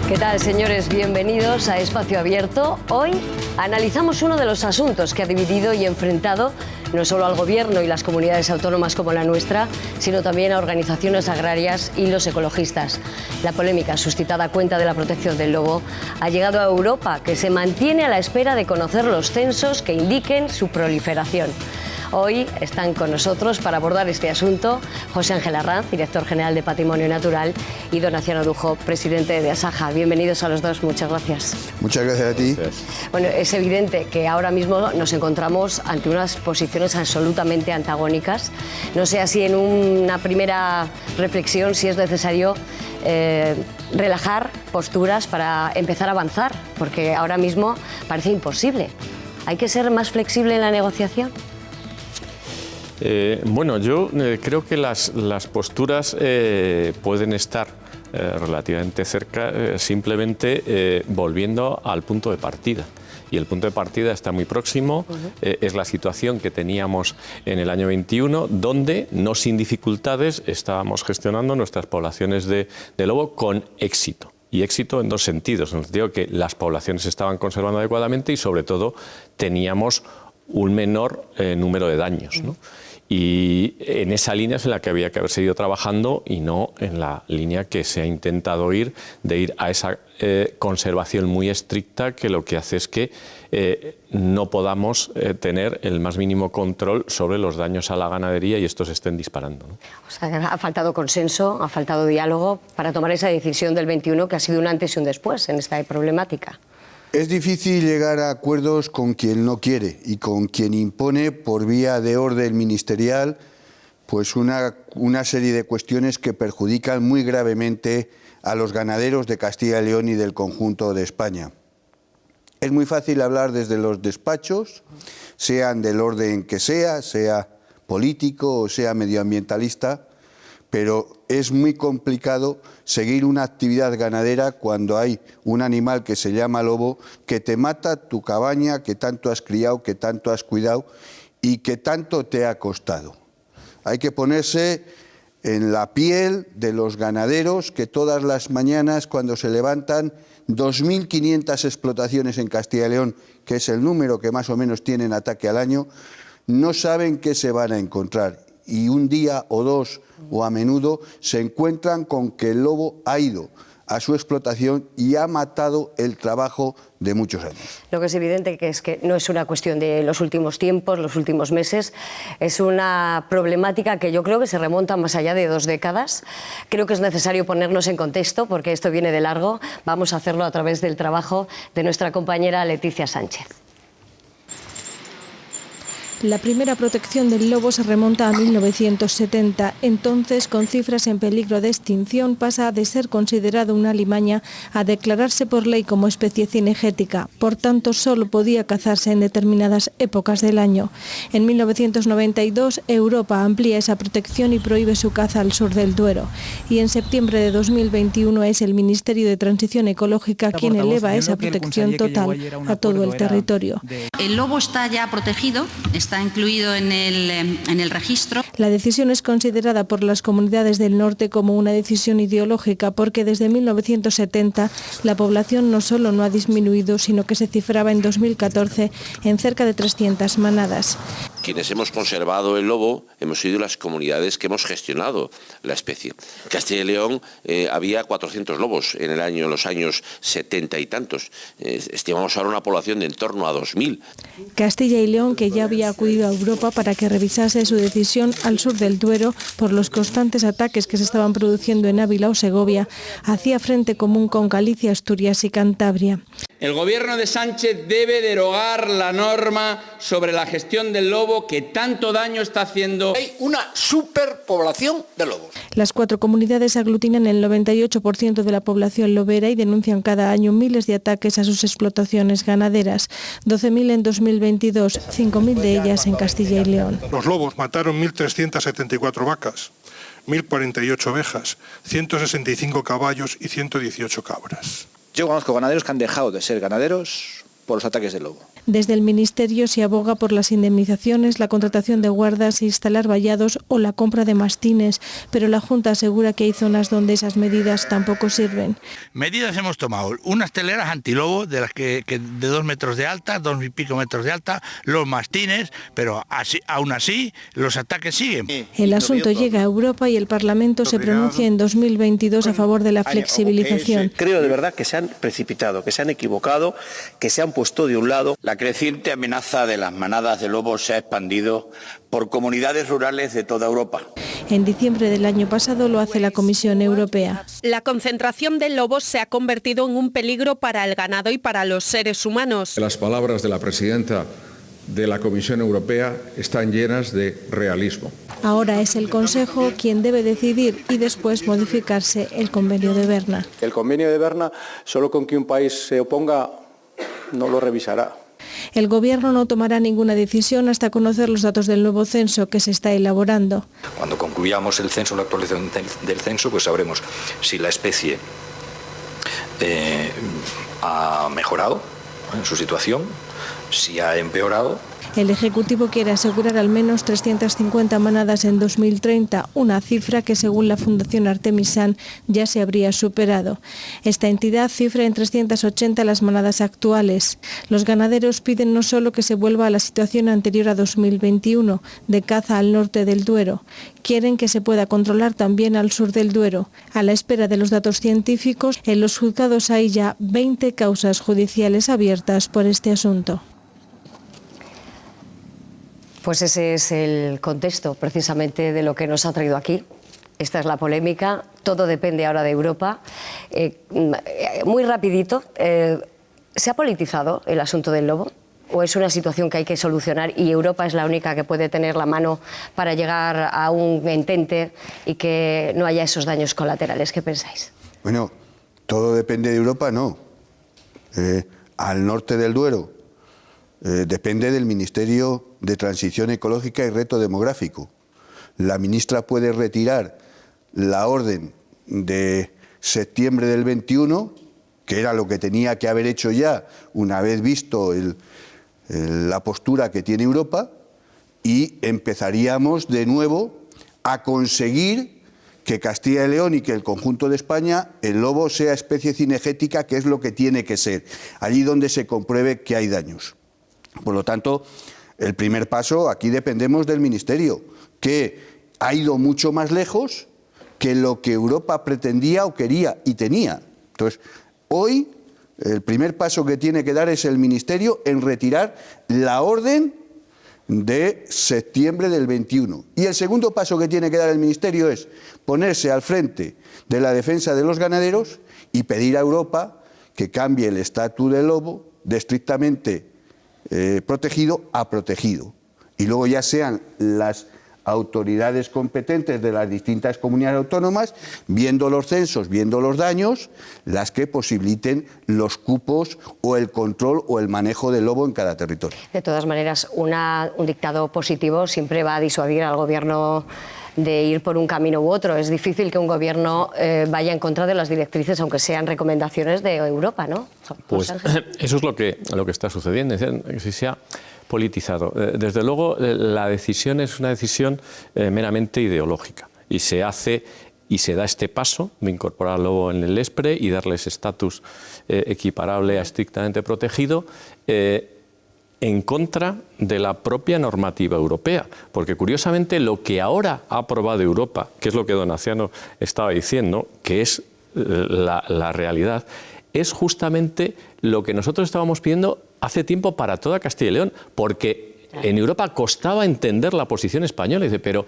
¿Qué tal, señores? Bienvenidos a Espacio Abierto. Hoy analizamos uno de los asuntos que ha dividido y enfrentado no solo al Gobierno y las comunidades autónomas como la nuestra, sino también a organizaciones agrarias y los ecologistas. La polémica suscitada a cuenta de la protección del lobo ha llegado a Europa, que se mantiene a la espera de conocer los censos que indiquen su proliferación. Hoy están con nosotros para abordar este asunto José Ángel Arranz, director general de Patrimonio Natural, y Donaciano Dujo, presidente de Asaja. Bienvenidos a los dos, muchas gracias. Muchas gracias a ti. Gracias. Bueno, es evidente que ahora mismo nos encontramos ante unas posiciones absolutamente antagónicas. No sé así en una primera reflexión si es necesario relajar posturas para empezar a avanzar, porque ahora mismo parece imposible. ¿Hay que ser más flexible en la negociación? Bueno, yo creo que las posturas pueden estar relativamente cerca, simplemente volviendo al punto de partida. Y el punto de partida está muy próximo, es la situación que teníamos en el año 21, donde, no sin dificultades, estábamos gestionando nuestras poblaciones de lobo con éxito. Y éxito en dos sentidos, en el sentido que las poblaciones se estaban conservando adecuadamente y, sobre todo, teníamos un menor número de daños, ¿no? Y en esa línea es en la que había que haber seguido trabajando y no en la línea que se ha intentado ir, de ir a esa conservación muy estricta, que lo que hace es que no podamos tener el más mínimo control sobre los daños a la ganadería y estos estén disparando, ¿no? O sea, ha faltado consenso, ha faltado diálogo para tomar esa decisión del 21, que ha sido un antes y un después en esta problemática. Es difícil llegar a acuerdos con quien no quiere y con quien impone por vía de orden ministerial pues una serie de cuestiones que perjudican muy gravemente a los ganaderos de Castilla y León y del conjunto de España. Es muy fácil hablar desde los despachos, sean del orden que sea político o sea medioambientalista, pero es muy complicado seguir una actividad ganadera cuando hay un animal que se llama lobo que te mata tu cabaña que tanto has criado, que tanto has cuidado y que tanto te ha costado. Hay que ponerse en la piel de los ganaderos que todas las mañanas, cuando se levantan 2.500 explotaciones en Castilla y León, que es el número que más o menos tienen ataque al año, no saben qué se van a encontrar. Y un día o dos o a menudo se encuentran con que el lobo ha ido a su explotación y ha matado el trabajo de muchos años. Lo que es evidente que es que no es una cuestión de los últimos tiempos, los últimos meses, es una problemática que yo creo que se remonta más allá de 2 décadas. Creo que es necesario ponernos en contexto porque esto viene de largo. Vamos a hacerlo a través del trabajo de nuestra compañera Leticia Sánchez. La primera protección del lobo se remonta a 1970. Entonces, con cifras en peligro de extinción, pasa de ser considerado una alimaña a declararse por ley como especie cinegética. Por tanto, solo podía cazarse en determinadas épocas del año. En 1992, Europa amplía esa protección y prohíbe su caza al sur del Duero. Y en septiembre de 2021 es el Ministerio de Transición Ecológica quien eleva esa protección total a todo el territorio. El lobo está ya protegido, está incluido en el registro. La decisión es considerada por las comunidades del norte como una decisión ideológica porque desde 1970 la población no solo no ha disminuido, sino que se cifraba en 2014 en cerca de 300 manadas. Quienes hemos conservado el lobo hemos sido las comunidades que hemos gestionado la especie. En Castilla y León había 400 lobos en los años 70 y tantos. Estimamos ahora una población de en torno a 2.000. Castilla y León, que ya había acudido a Europa para que revisase su decisión al sur del Duero por los constantes ataques que se estaban produciendo en Ávila o Segovia, hacía frente común con Galicia, Asturias y Cantabria. El gobierno de Sánchez debe derogar la norma sobre la gestión del lobo que tanto daño está haciendo. Hay una superpoblación de lobos. Las 4 comunidades aglutinan el 98% de la población lobera y denuncian cada año miles de ataques a sus explotaciones ganaderas. 12.000 en 2022, 5.000 de ellas en Castilla y León. Los lobos mataron 1.374 vacas, 1.048 ovejas, 165 caballos y 118 cabras. Yo conozco ganaderos que han dejado de ser ganaderos por los ataques del lobo. Desde el Ministerio se aboga por las indemnizaciones, la contratación de guardas, instalar vallados o la compra de mastines, pero la Junta asegura que hay zonas donde esas medidas tampoco sirven. Medidas hemos tomado, unas teleras antilobo de las que de 2 metros de alta, 2 y pico metros de alta, los mastines, pero aún así los ataques siguen. El asunto llega a Europa y el Parlamento se pronuncia en 2022 a favor de la flexibilización. Creo de verdad que se han precipitado, que se han equivocado, que se han puesto de un lado. La creciente amenaza de las manadas de lobos se ha expandido por comunidades rurales de toda Europa. En diciembre del año pasado lo hace la Comisión Europea. La concentración de lobos se ha convertido en un peligro para el ganado y para los seres humanos. Las palabras de la presidenta de la Comisión Europea están llenas de realismo. Ahora es el Consejo quien debe decidir y después modificarse el Convenio de Berna. El Convenio de Berna, solo con que un país se oponga, no lo revisará. El Gobierno no tomará ninguna decisión hasta conocer los datos del nuevo censo que se está elaborando. Cuando concluyamos el censo, la actualización del censo, pues sabremos si la especie ha mejorado en su situación, si ha empeorado. El Ejecutivo quiere asegurar al menos 350 manadas en 2030, una cifra que según la Fundación Artemisan ya se habría superado. Esta entidad cifra en 380 las manadas actuales. Los ganaderos piden no solo que se vuelva a la situación anterior a 2021, de caza al norte del Duero, quieren que se pueda controlar también al sur del Duero. A la espera de los datos científicos, en los juzgados hay ya 20 causas judiciales abiertas por este asunto. Pues ese es el contexto precisamente de lo que nos ha traído aquí. Esta es la polémica, todo depende ahora de Europa. Muy rapidito, ¿se ha politizado el asunto del lobo? ¿O es una situación que hay que solucionar y Europa es la única que puede tener la mano para llegar a un entente y que no haya esos daños colaterales? ¿Qué pensáis? Bueno, todo depende de Europa, no. Al norte del Duero depende del Ministerio de Transición Ecológica y Reto Demográfico. La ministra puede retirar la orden de septiembre del 21, que era lo que tenía que haber hecho ya una vez visto la postura que tiene Europa, y empezaríamos de nuevo a conseguir que Castilla y León y que el conjunto de España, el lobo sea especie cinegética, que es lo que tiene que ser, allí donde se compruebe que hay daños. Por lo tanto, el primer paso, aquí dependemos del Ministerio, que ha ido mucho más lejos que lo que Europa pretendía o quería y tenía. Entonces, hoy el primer paso que tiene que dar es el Ministerio en retirar la orden de septiembre del 21. Y el segundo paso que tiene que dar el Ministerio es ponerse al frente de la defensa de los ganaderos y pedir a Europa que cambie el estatus del lobo de estrictamente protegido a protegido. Y luego ya sean las autoridades competentes de las distintas comunidades autónomas, viendo los censos, viendo los daños, las que posibiliten los cupos o el control o el manejo del lobo en cada territorio. De todas maneras, un dictado positivo siempre va a disuadir al Gobierno de ir por un camino u otro. Es difícil que un Gobierno vaya en contra de las directrices, aunque sean recomendaciones de Europa, ¿no? Pues eso es lo que está sucediendo, que si se ha politizado. Desde luego, la decisión es una decisión meramente ideológica y se hace y se da este paso de incorporar al lobo en el ESPRE y darles estatus equiparable a estrictamente protegido, en contra de la propia normativa europea, porque curiosamente lo que ahora ha aprobado Europa, que es lo que don Aciano estaba diciendo, que es la realidad, es justamente lo que nosotros estábamos pidiendo hace tiempo para toda Castilla y León, porque en Europa costaba entender la posición española. Y dice, pero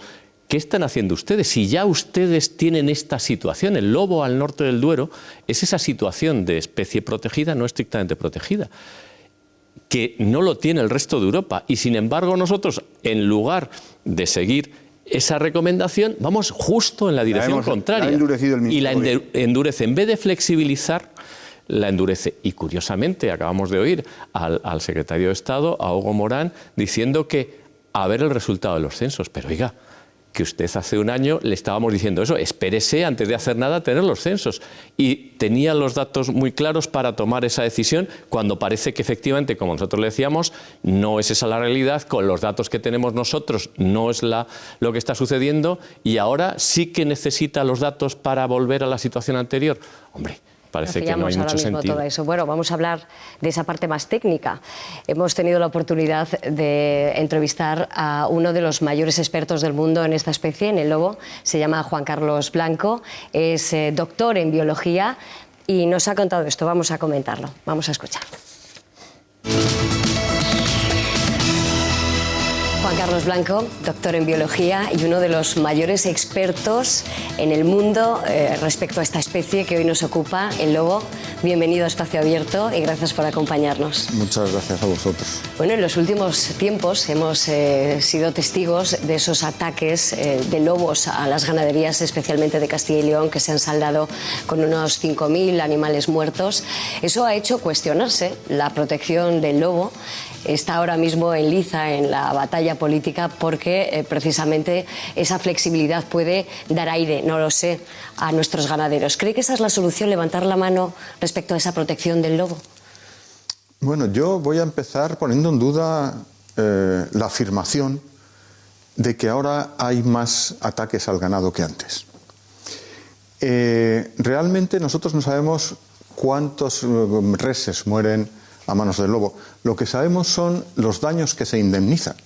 ¿qué están haciendo ustedes? Si ya ustedes tienen esta situación, el lobo al norte del Duero es esa situación de especie protegida, no estrictamente protegida, que no lo tiene el resto de Europa. Y sin embargo nosotros, en lugar de seguir esa recomendación, vamos justo en la dirección contraria. Y la endurece. En vez de flexibilizar, la endurece. Y curiosamente acabamos de oír al secretario de Estado, a Hugo Morán, diciendo que a ver el resultado de los censos. Pero oiga, que usted hace un año le estábamos diciendo eso, espérese antes de hacer nada a tener los censos. Y tenía los datos muy claros para tomar esa decisión cuando parece que efectivamente, como nosotros le decíamos, no es esa la realidad, con los datos que tenemos nosotros no es lo que está sucediendo y ahora sí que necesita los datos para volver a la situación anterior. Hombre, parece que no hay mucho sentido. Todo eso. Bueno, vamos a hablar de esa parte más técnica. Hemos tenido la oportunidad de entrevistar a uno de los mayores expertos del mundo en esta especie, en el lobo. Se llama Juan Carlos Blanco, es doctor en biología y nos ha contado esto. Vamos a comentarlo, vamos a escuchar. Juan Carlos Blanco, doctor en biología y uno de los mayores expertos en el mundo respecto a esta especie que hoy nos ocupa, el lobo. Bienvenido a Espacio Abierto y gracias por acompañarnos. Muchas gracias a vosotros. Bueno, en los últimos tiempos hemos sido testigos de esos ataques de lobos a las ganaderías, especialmente de Castilla y León, que se han saldado con unos 5.000 animales muertos. Eso ha hecho cuestionarse la protección del lobo. Está ahora mismo en liza en la batalla política porque precisamente esa flexibilidad puede dar aire, no lo sé, a nuestros ganaderos. ¿Cree que esa es la solución, levantar la mano respecto a esa protección del lobo? Bueno, yo voy a empezar poniendo en duda la afirmación de que ahora hay más ataques al ganado que antes. Realmente nosotros no sabemos cuántos reses mueren a manos del lobo. Lo que sabemos son los daños que se indemnizan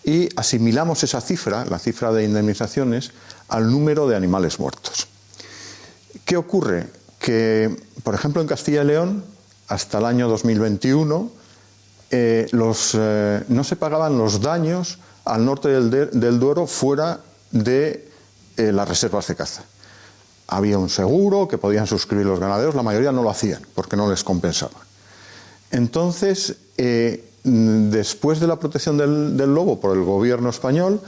y asimilamos esa cifra, la cifra de indemnizaciones, al número de animales muertos. ¿Qué ocurre? Que, por ejemplo, en Castilla y León, hasta el año 2021, no se pagaban los daños al norte del Duero fuera de las reservas de caza. Había un seguro que podían suscribir los ganaderos, la mayoría no lo hacían porque no les compensaba. Entonces, después de la protección del lobo por el gobierno español,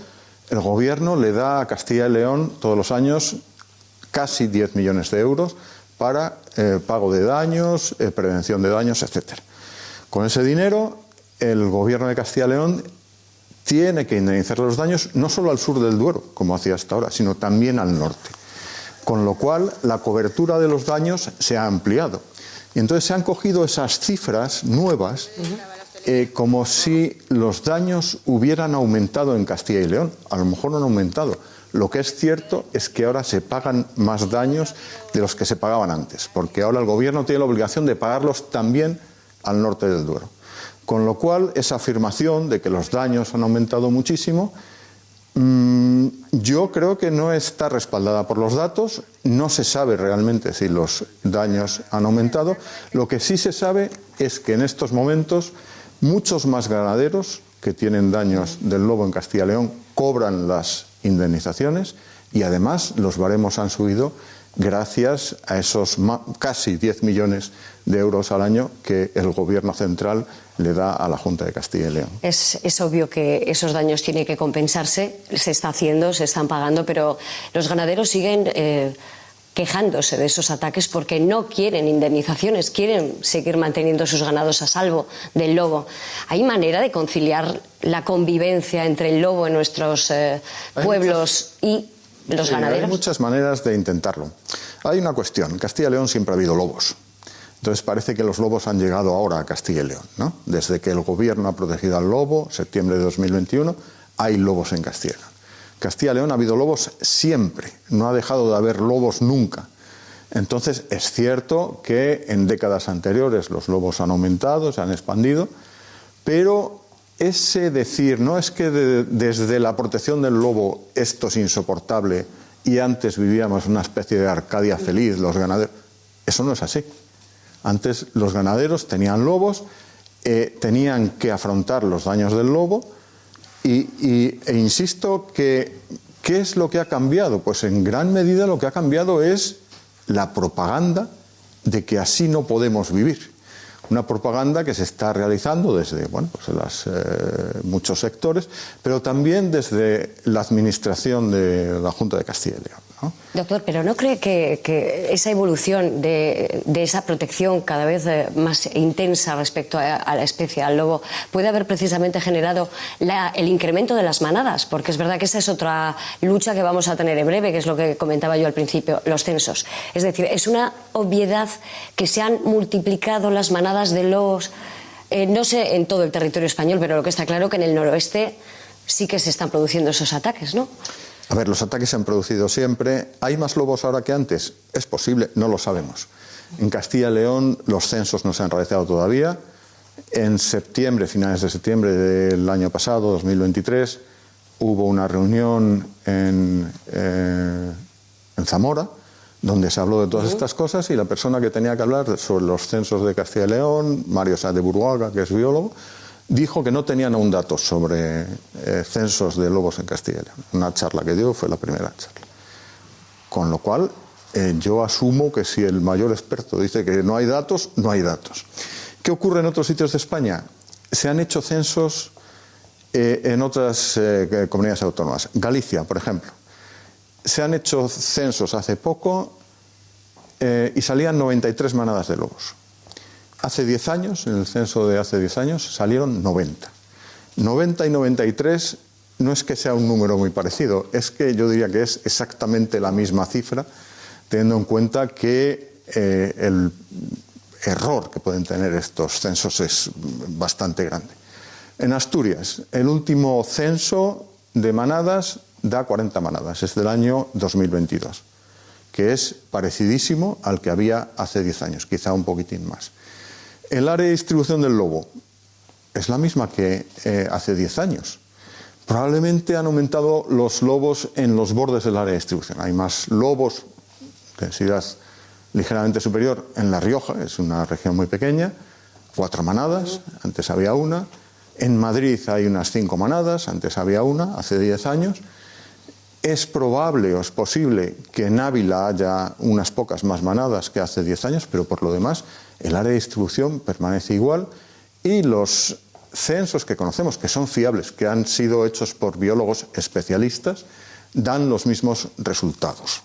el gobierno le da a Castilla y León todos los años casi 10 millones de euros para pago de daños, prevención de daños, etc. Con ese dinero, el gobierno de Castilla y León tiene que indemnizar los daños no solo al sur del Duero, como hacía hasta ahora, sino también al norte. Con lo cual, la cobertura de los daños se ha ampliado. Y entonces se han cogido esas cifras nuevas como si los daños hubieran aumentado en Castilla y León. A lo mejor no han aumentado. Lo que es cierto es que ahora se pagan más daños de los que se pagaban antes, porque ahora el gobierno tiene la obligación de pagarlos también al norte del Duero. Con lo cual, esa afirmación de que los daños han aumentado muchísimo, yo creo que no está respaldada por los datos, no se sabe realmente si los daños han aumentado. Lo que sí se sabe es que en estos momentos muchos más ganaderos que tienen daños del lobo en Castilla y León cobran las indemnizaciones y además los baremos han subido gracias a esos casi 10 millones de euros al año que el gobierno central le da a la Junta de Castilla y León. Es obvio que esos daños tienen que compensarse, se está haciendo, se están pagando, pero los ganaderos siguen quejándose de esos ataques porque no quieren indemnizaciones, quieren seguir manteniendo sus ganados a salvo del lobo. ¿Hay manera de conciliar la convivencia entre el lobo en nuestros pueblos y los ganaderos? Hay muchas maneras de intentarlo. Hay una cuestión, en Castilla y León siempre ha habido lobos. Entonces parece que los lobos han llegado ahora a Castilla y León, ¿no? Desde que el gobierno ha protegido al lobo, septiembre de 2021, hay lobos en Castilla y León. Castilla y León ha habido lobos siempre, no ha dejado de haber lobos nunca. Entonces es cierto que en décadas anteriores los lobos han aumentado, se han expandido, pero ese decir, no es que desde la protección del lobo esto es insoportable y antes vivíamos una especie de Arcadia feliz, los ganaderos, eso no es así. Antes los ganaderos tenían lobos, tenían que afrontar los daños del lobo e insisto que ¿qué es lo que ha cambiado? Pues en gran medida lo que ha cambiado es la propaganda de que así no podemos vivir. Una propaganda que se está realizando desde muchos sectores, pero también desde la administración de la Junta de Castilla y León. ¿no? Doctor, pero ¿no cree que esa evolución de esa protección cada vez más intensa respecto a la especie, al lobo, puede haber precisamente generado el incremento de las manadas? Porque es verdad que esa es otra lucha que vamos a tener en breve, que es lo que comentaba yo al principio, los censos. Es decir, es una obviedad que se han multiplicado las manadas de lobos, no sé en todo el territorio español, pero lo que está claro que en el noroeste sí que se están produciendo esos ataques, ¿no? A ver, los ataques se han producido siempre. ¿Hay más lobos ahora que antes? Es posible, no lo sabemos. En Castilla y León los censos no se han realizado todavía. En septiembre, finales de septiembre del año pasado, 2023, hubo una reunión en Zamora, donde se habló de todas estas cosas, y la persona que tenía que hablar sobre los censos de Castilla y León, Mario Sáenz de Burguaga, que es biólogo, dijo que no tenían aún datos sobre censos de lobos en Castilla y León. Una charla que dio fue la primera charla. Con lo cual, yo asumo que si el mayor experto dice que no hay datos, no hay datos. ¿Qué ocurre en otros sitios de España? Se han hecho censos en otras comunidades autónomas. Galicia, por ejemplo. Se han hecho censos hace poco y salían 93 manadas de lobos. Hace 10 años, en el censo de hace 10 años, salieron 90. 90 y 93 no es que sea un número muy parecido, es que yo diría que es exactamente la misma cifra, teniendo en cuenta que el error que pueden tener estos censos es bastante grande. En Asturias, el último censo de manadas da 40 manadas, es del año 2022, que es parecidísimo al que había hace 10 años, quizá un poquitín más. El área de distribución del lobo es la misma que hace 10 años. Probablemente han aumentado los lobos en los bordes del área de distribución. Hay más lobos, densidad ligeramente superior, en La Rioja, es una región muy pequeña, 4 manadas, antes había una. En Madrid hay unas 5 manadas, antes había una, hace 10 años. Es probable o es posible que en Ávila haya unas pocas más manadas que hace 10 años, pero por lo demás el área de distribución permanece igual y los censos que conocemos, que son fiables, que han sido hechos por biólogos especialistas, dan los mismos resultados.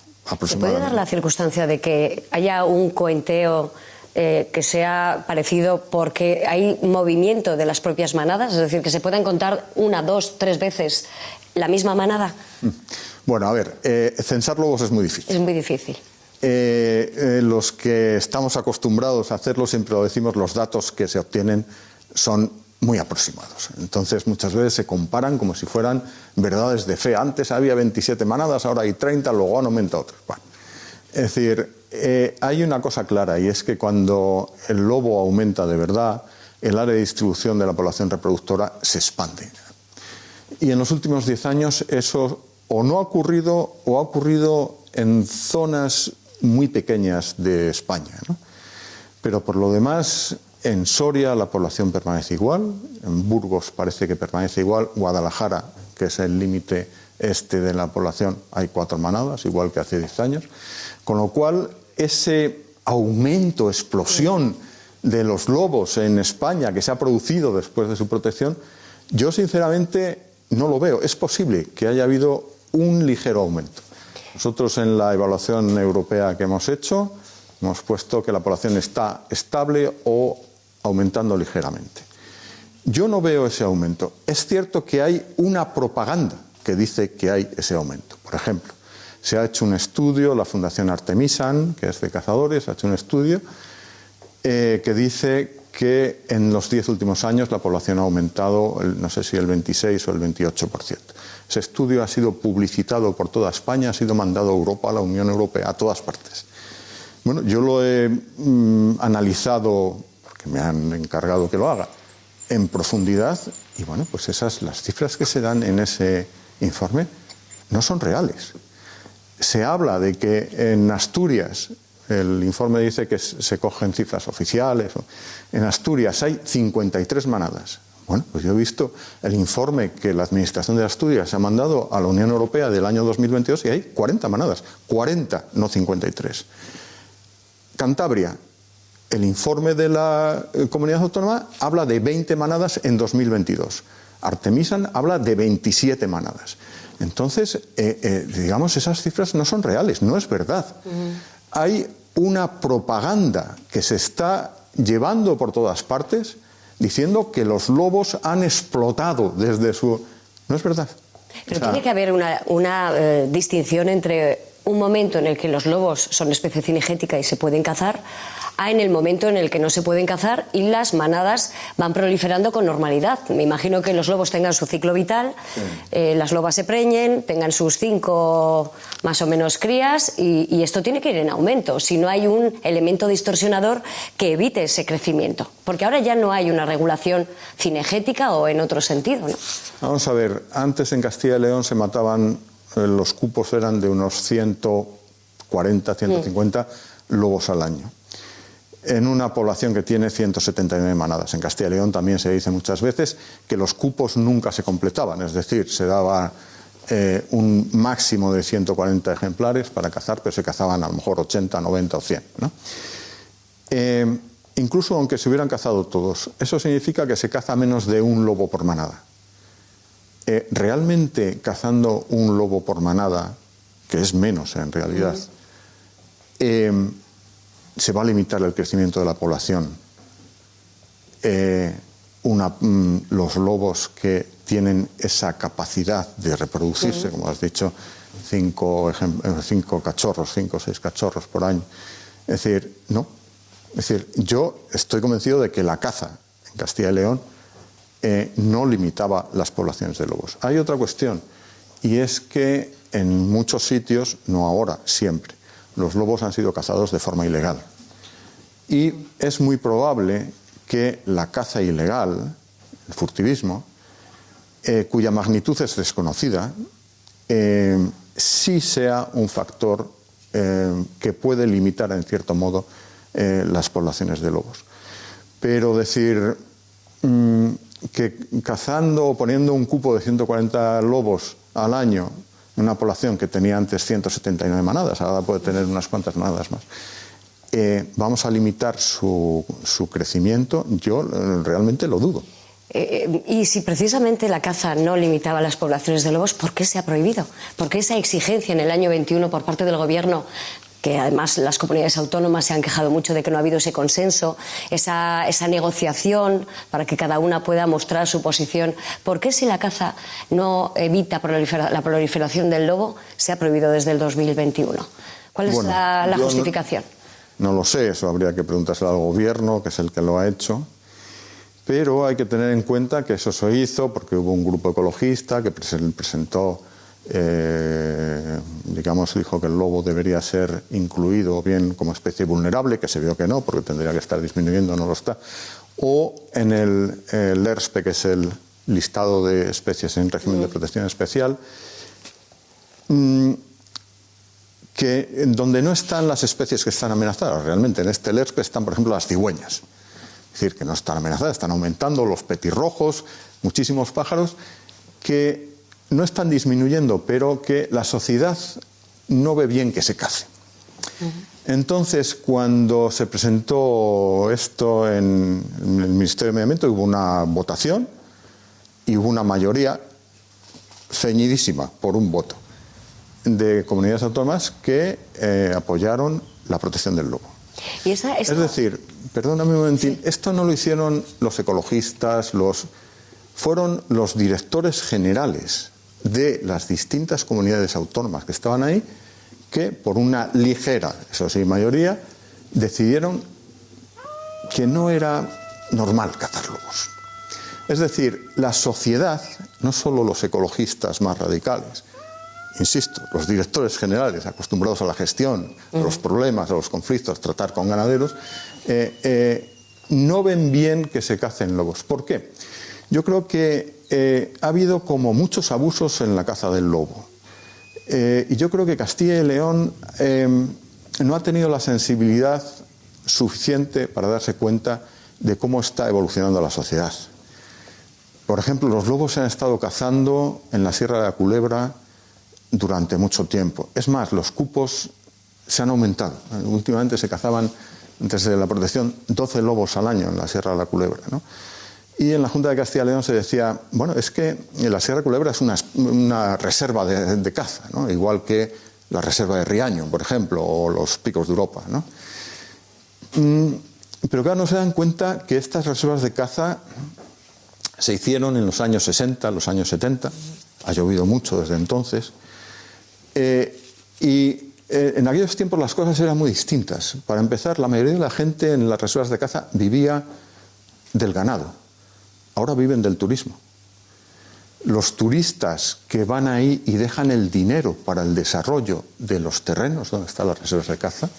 ¿Se puede dar la circunstancia de que haya un coenteo que sea parecido porque hay movimiento de las propias manadas? Es decir, que se puedan contar 1, 2, 3 veces la misma manada. Bueno, a ver, censar lobos es muy difícil. Es muy difícil. Los que estamos acostumbrados a hacerlo, siempre lo decimos, los datos que se obtienen son muy aproximados. Entonces muchas veces se comparan como si fueran verdades de fe. Antes había 27 manadas, ahora hay 30, luego han aumentado otros. Bueno, es decir, hay una cosa clara, y es que cuando el lobo aumenta de verdad, el área de distribución de la población reproductora se expande. Y en los últimos 10 años eso o no ha ocurrido o ha ocurrido en zonas muy pequeñas de España, ¿no? Pero por lo demás, en Soria la población permanece igual, en Burgos parece que permanece igual, Guadalajara, que es el límite este de la población, hay 4 manadas, igual que hace 10 años, con lo cual ese aumento, explosión de los lobos en España que se ha producido después de su protección, yo sinceramente no lo veo. Es posible que haya habido un ligero aumento. Nosotros en la evaluación europea que hemos hecho hemos puesto que la población está estable o aumentando ligeramente. Yo no veo ese aumento. Es cierto que hay una propaganda que dice que hay ese aumento. Por ejemplo, se ha hecho un estudio, la Fundación Artemisan, que es de cazadores, ha hecho un estudio que dice que en los 10 últimos años la población ha aumentado, no sé si el 26 o el 28%. Ese estudio ha sido publicitado por toda España, ha sido mandado a Europa, a la Unión Europea, a todas partes. Bueno, yo lo he analizado, porque me han encargado que lo haga, en profundidad, y bueno, pues las cifras que se dan en ese informe no son reales. Se habla de que en Asturias, el informe dice que se cogen cifras oficiales, en Asturias hay 53 manadas. Bueno, pues yo he visto el informe que la Administración de Asturias ha mandado a la Unión Europea del año 2022 y hay 40 manadas, 40, no 53. Cantabria, el informe de la comunidad autónoma habla de 20 manadas en 2022. Artemisan habla de 27 manadas. Entonces, digamos, esas cifras no son reales, no es verdad. Hay una propaganda que se está llevando por todas partes diciendo que los lobos han explotado desde su... No es verdad. Pero tiene que haber una distinción entre un momento en el que los lobos son especie cinegética y se pueden cazar, a en el momento en el que no se pueden cazar y las manadas van proliferando con normalidad. Me imagino que los lobos tengan su ciclo vital, las lobas se preñen, tengan sus 5 más o menos crías y esto tiene que ir en aumento, si no hay un elemento distorsionador que evite ese crecimiento. Porque ahora ya no hay una regulación cinegética o en otro sentido, ¿no? Vamos a ver, antes en Castilla y León se mataban, los cupos eran de unos 140, 150 lobos al año, en una población que tiene 179 manadas. En Castilla y León también se dice muchas veces que los cupos nunca se completaban, es decir, se daba un máximo de 140 ejemplares para cazar, pero se cazaban a lo mejor 80, 90 o 100, ¿no? Incluso aunque se hubieran cazado todos, eso significa que se caza menos de un lobo por manada. Realmente cazando un lobo por manada, que es menos en realidad, se va a limitar el crecimiento de la población. Los lobos que tienen esa capacidad de reproducirse, como has dicho, 5 cachorros, 5 o 6 cachorros por año. Es decir, no. Es decir, yo estoy convencido de que la caza en Castilla y León no limitaba las poblaciones de lobos. Hay otra cuestión, y es que en muchos sitios, no ahora, siempre, los lobos han sido cazados de forma ilegal. Y es muy probable que la caza ilegal, el furtivismo, cuya magnitud es desconocida, sí sea un factor que puede limitar en cierto modo las poblaciones de lobos. Pero decir que cazando o poniendo un cupo de 140 lobos al año en una población que tenía antes 179 manadas, ahora puede tener unas cuantas manadas más, vamos a limitar su crecimiento, yo realmente lo dudo. Y si precisamente la caza no limitaba las poblaciones de lobos, ¿por qué se ha prohibido? ¿Por qué esa exigencia en el año 21 por parte del Gobierno, que además las comunidades autónomas se han quejado mucho de que no ha habido ese consenso, esa negociación para que cada una pueda mostrar su posición? ¿Por qué si la caza no evita la proliferación del lobo, se ha prohibido desde el 2021? ¿Cuál es la justificación? No lo sé, eso habría que preguntárselo al Gobierno, que es el que lo ha hecho. Pero hay que tener en cuenta que eso se hizo porque hubo un grupo ecologista que presentó, digamos, dijo que el lobo debería ser incluido bien como especie vulnerable, que se vio que no, porque tendría que estar disminuyendo, no lo está, o en el LERSPE, que es el listado de especies en régimen de protección especial, donde no están las especies que están amenazadas. Realmente en este LERSPE están, por ejemplo, las cigüeñas. Es decir, que no están amenazadas, están aumentando los petirrojos, muchísimos pájaros, que no están disminuyendo, pero que la sociedad no ve bien que se cace. Entonces, cuando se presentó esto en el Ministerio de Medio Ambiente, hubo una votación y hubo una mayoría ceñidísima por un voto de comunidades autónomas que apoyaron la protección del lobo. Es decir, perdóname un momentín, esto no lo hicieron los ecologistas, fueron los directores generales de las distintas comunidades autónomas que estaban ahí, que por una ligera, eso sí, mayoría, decidieron que no era normal cazar lobos. Es decir, la sociedad, no solo los ecologistas más radicales, insisto, los directores generales acostumbrados a la gestión, a los problemas, a los conflictos, tratar con ganaderos, no ven bien que se cacen lobos. ¿Por qué? Yo creo que ha habido como muchos abusos en la caza del lobo. Y yo creo que Castilla y León no ha tenido la sensibilidad suficiente para darse cuenta de cómo está evolucionando la sociedad. Por ejemplo, los lobos se han estado cazando en la Sierra de la Culebra durante mucho tiempo. Es más, los cupos se han aumentado. Últimamente se cazaban, desde la protección, 12 lobos al año en la Sierra de la Culebra, ¿no? Y en la Junta de Castilla y León se decía, bueno, es que la Sierra de Culebra es una reserva de caza, ¿no? Igual que la reserva de Riaño, por ejemplo, o los picos de Europa, ¿no? Pero claro, no se dan cuenta que estas reservas de caza se hicieron en los años 60, los años 70, ha llovido mucho desde entonces, en aquellos tiempos las cosas eran muy distintas. Para empezar, la mayoría de la gente en las reservas de caza vivía del ganado, ahora viven del turismo. Los turistas que van ahí y dejan el dinero para el desarrollo de los terrenos donde están las reservas de caza,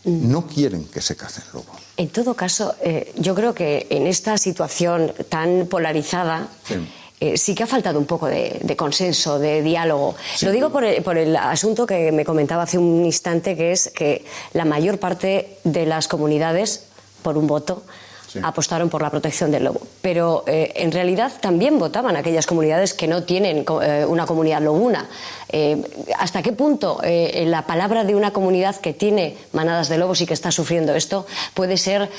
no quieren que se cacen lobos. En todo caso, yo creo que en esta situación tan polarizada, sí que ha faltado un poco de consenso, de diálogo. Sí. Lo digo por el asunto que me comentaba hace un instante, que es que la mayor parte de las comunidades, por un voto, apostaron por la protección del lobo. Pero en realidad también votaban aquellas comunidades que no tienen una comunidad lobuna. ¿Hasta qué punto la palabra de una comunidad que tiene manadas de lobos y que está sufriendo esto puede ser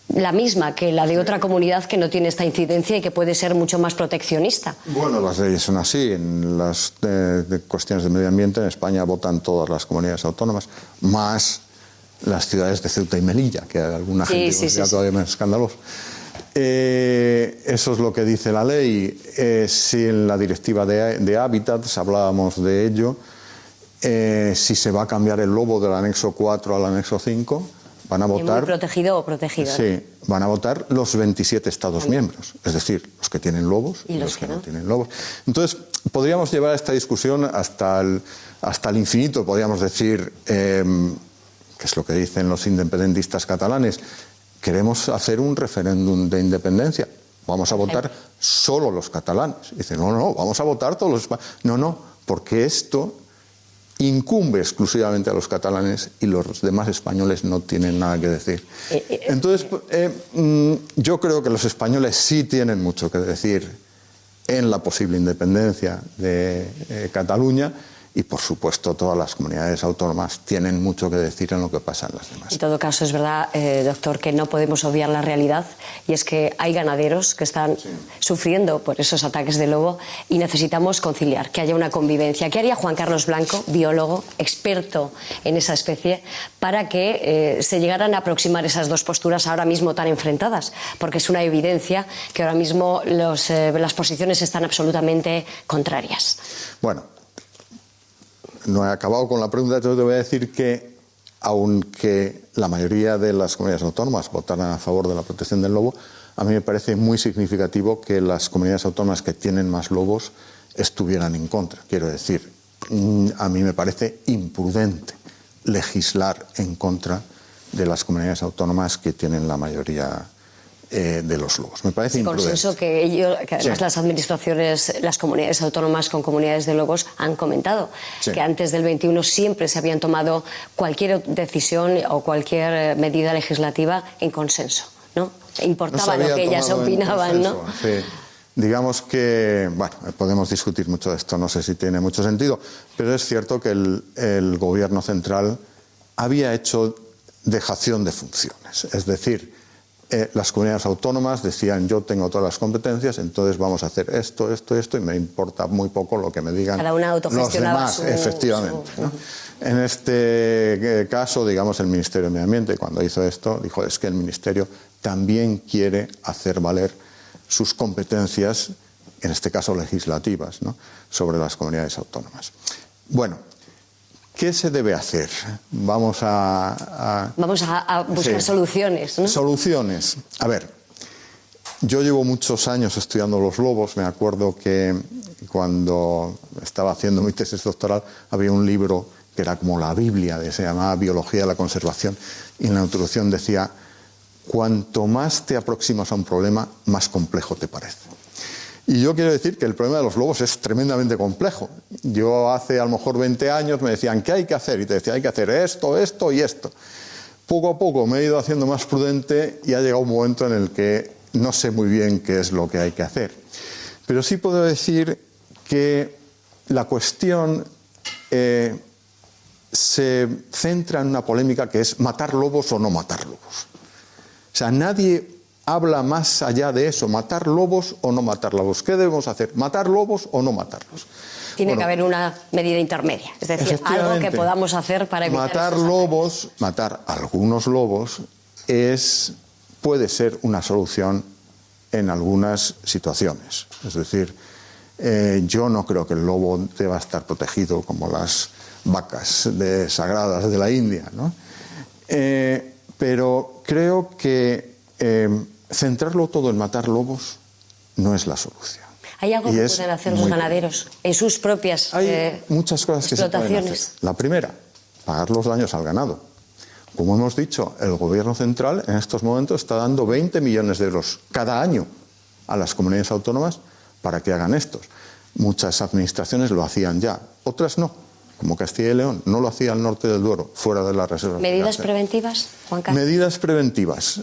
la misma que la de otra comunidad que no tiene esta incidencia y que puede ser mucho más proteccionista? Bueno, las leyes son así. En las cuestiones de medio ambiente en España votan todas las comunidades autónomas, más las ciudades de Ceuta y Melilla, que alguna gente considera todavía más escandaloso. Eso es lo que dice la ley. Si en la directiva de hábitats hablábamos de ello, si se va a cambiar el lobo del anexo 4 al anexo 5, van a votar... Muy protegido o protegida. Sí, van a votar los 27 Estados miembros, es decir, los que tienen lobos y los que no tienen lobos. Entonces, podríamos llevar esta discusión hasta el infinito, podríamos decir... que es lo que dicen los independentistas catalanes, queremos hacer un referéndum de independencia, vamos a votar solo los catalanes. Dicen, no, vamos a votar todos los españoles. No, porque esto incumbe exclusivamente a los catalanes y los demás españoles no tienen nada que decir. Entonces, yo creo que los españoles sí tienen mucho que decir en la posible independencia de Cataluña. Y, por supuesto, todas las comunidades autónomas tienen mucho que decir en lo que pasa en las demás. En todo caso, es verdad, doctor, que no podemos obviar la realidad, y es que hay ganaderos que están sufriendo por esos ataques de lobo y necesitamos conciliar, que haya una convivencia. ¿Qué haría Juan Carlos Blanco, biólogo, experto en esa especie, para que se llegaran a aproximar esas dos posturas ahora mismo tan enfrentadas? Porque es una evidencia que ahora mismo las posiciones están absolutamente contrarias. Bueno, no he acabado con la pregunta, entonces te voy a decir que, aunque la mayoría de las comunidades autónomas votaran a favor de la protección del lobo, a mí me parece muy significativo que las comunidades autónomas que tienen más lobos estuvieran en contra. Quiero decir, a mí me parece imprudente legislar en contra de las comunidades autónomas que tienen la mayoría de los lobos. Me parece imprudente. Consenso que además las administraciones, las comunidades autónomas con comunidades de lobos han comentado que antes del 21 siempre se habían tomado cualquier decisión o cualquier medida legislativa en consenso, ¿no? Importaba lo que ellas opinaban, ¿no? Sí. Digamos que, bueno, podemos discutir mucho de esto, no sé si tiene mucho sentido, pero es cierto que el gobierno central había hecho dejación de funciones, es decir, las comunidades autónomas decían, yo tengo todas las competencias, entonces vamos a hacer esto, y me importa muy poco lo que me digan cada una autogestionaba los demás. Efectivamente. ¿No? En este caso, digamos, el Ministerio de Medio Ambiente, cuando hizo esto, dijo, es que el Ministerio también quiere hacer valer sus competencias, en este caso legislativas, ¿no?, sobre las comunidades autónomas. Bueno, ¿qué se debe hacer? Vamos a buscar soluciones, ¿no? Soluciones. A ver, yo llevo muchos años estudiando los lobos. Me acuerdo que cuando estaba haciendo mi tesis doctoral había un libro que era como la Biblia, se llamaba Biología de la Conservación, y en la introducción decía, cuanto más te aproximas a un problema, más complejo te parece. Y yo quiero decir que el problema de los lobos es tremendamente complejo. Yo hace a lo mejor 20 años me decían, ¿qué hay que hacer? Y te decía, hay que hacer esto, esto y esto. Poco a poco me he ido haciendo más prudente y ha llegado un momento en el que no sé muy bien qué es lo que hay que hacer. Pero sí puedo decir que la cuestión se centra en una polémica que es matar lobos o no matar lobos. O sea, nadie habla más allá de eso, matar lobos o no matar lobos. ¿Qué debemos hacer? ¿Matar lobos o no matarlos? Tiene que haber una medida intermedia, es decir, algo que podamos hacer para evitar matar lobos, matar algunos lobos, puede ser una solución en algunas situaciones. Es decir, yo no creo que el lobo deba estar protegido como las vacas sagradas de la India, ¿no? Pero creo que centrarlo todo en matar lobos no es la solución. ¿Hay algo que pueden hacer los ganaderos en sus propias Hay muchas cosas que se pueden hacer. La primera, pagar los daños al ganado. Como hemos dicho, el Gobierno central en estos momentos está dando 20 millones de euros cada año a las comunidades autónomas para que hagan estos. Muchas administraciones lo hacían ya, otras no, como Castilla y León, no lo hacía al norte del Duero, fuera de la reserva. ¿Medidas preventivas, Juan Carlos? Medidas preventivas.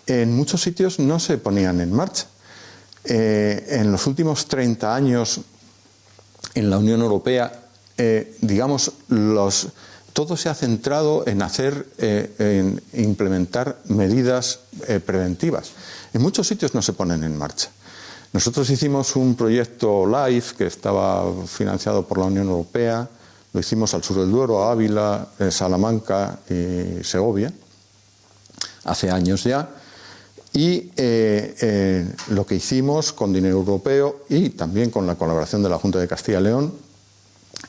En muchos sitios no se ponían en marcha. En los últimos 30 años en la Unión Europea, todo se ha centrado en en implementar medidas preventivas. En muchos sitios no se ponen en marcha. Nosotros hicimos un proyecto LIFE que estaba financiado por la Unión Europea, lo hicimos al sur del Duero, a Ávila, Salamanca y Segovia, hace años ya. Y lo que hicimos con dinero europeo y también con la colaboración de la Junta de Castilla y León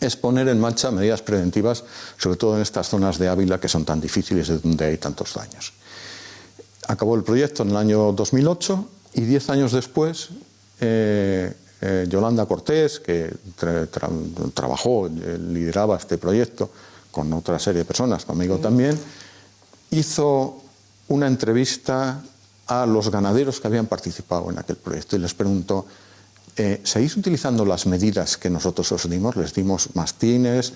es poner en marcha medidas preventivas, sobre todo en estas zonas de Ávila que son tan difíciles y donde hay tantos daños. Acabó el proyecto en el año 2008 y 10 años después Yolanda Cortés, que lideraba este proyecto con otra serie de personas, conmigo también, hizo una entrevista a los ganaderos que habían participado en aquel proyecto y les preguntó: ¿seguís utilizando las medidas que nosotros os dimos? Les dimos mastines,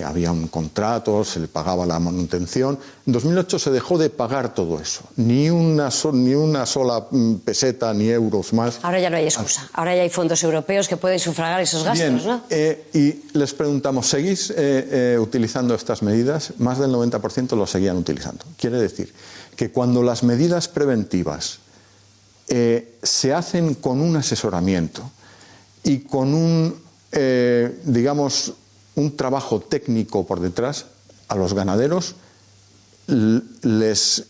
había un contrato, se le pagaba la manutención. En 2008 se dejó de pagar todo eso, ni una sola peseta ni euros más. Ahora ya no hay excusa, ahora ya hay fondos europeos que pueden sufragar esos gastos, bien, ¿no? Y les preguntamos, ¿seguís utilizando estas medidas? Más del 90% lo seguían utilizando. Quiere decir que cuando las medidas preventivas se hacen con un asesoramiento y con un trabajo técnico por detrás, a los ganaderos les